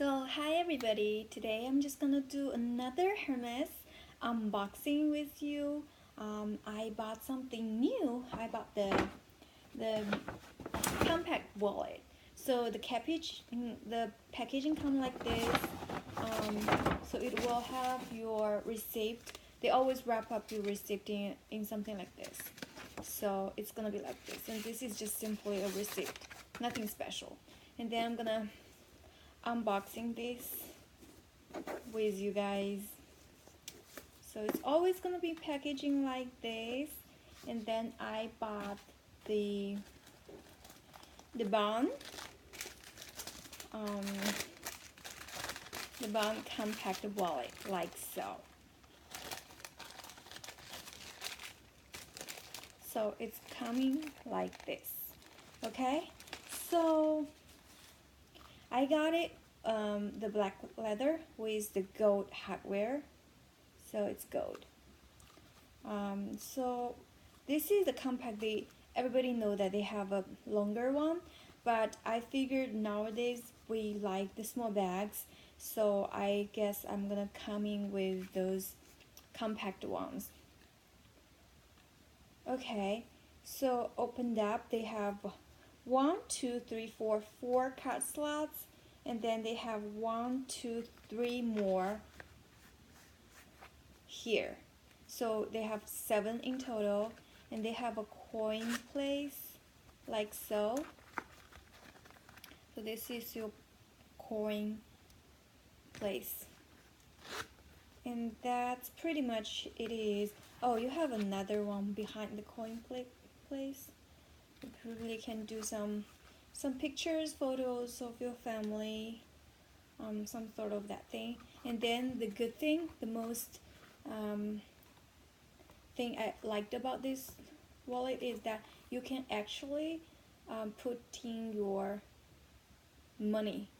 So hi everybody, today I'm just gonna do another Hermès unboxing with you. I bought something new. I bought the compact wallet. So the packaging comes like this. So it will have your receipt. They always wrap up your receipt in something like this. So it's gonna be like this, and this is just simply a receipt, nothing special. And then I'm gonna unboxing this with you guys. So it's always gonna be packaging like this. And then I bought the Bearn the Bearn compact wallet, like so. So it's coming like this. Okay, so I got it the black leather with the gold hardware, so it's gold. So this is the compact. Everybody know that they have a longer one, but I figured nowadays we like the small bags, so I guess I'm gonna come in with those compact ones. Okay, so opened up, they have 4 card slots, and then they have 3 more here. So they have 7 in total, and they have a coin place like so. So this is your coin place, and that's pretty much it is. Oh, you have another one behind the coin place. You probably can do some pictures, photos of your family, some sort of that thing. And then the good thing, the most thing I liked about this wallet is that you can actually put in your money,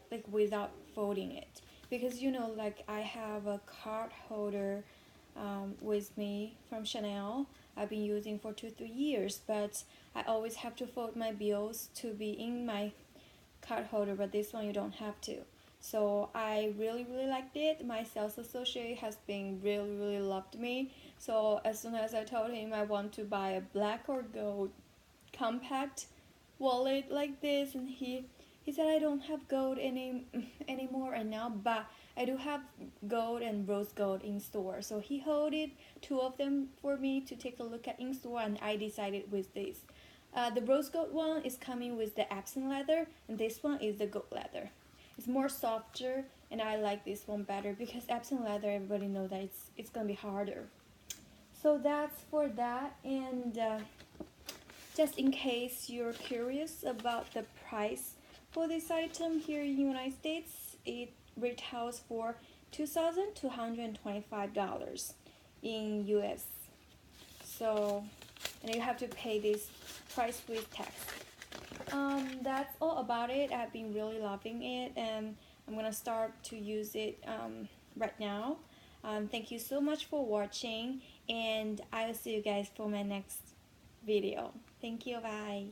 like without folding it, because like I have a card holder with me from Chanel. I've been using for 2-3 years, but I always have to fold my bills to be in my card holder, but this one you don't have to. So I really liked it. My sales associate has been really loved me. So as soon as I told him I want to buy a black or gold compact wallet like this, and he said I don't have gold anymore right now, but I do have gold and rose gold in store. So he holded 2 of them for me to take a look at in store, and I decided with this. The rose gold one is coming with the epsom leather, and this one is the gold leather. It's more softer, and I like this one better because epsom leather, everybody know that it's gonna be harder. So that's for that. And just in case you're curious about the price for this item here in the United States, it retails for $2,225 in US. So, and you have to pay this price with tax. That's all about it. I've been really loving it, and I'm gonna start to use it right now. Thank you so much for watching, and I will see you guys for my next video. Thank you, bye.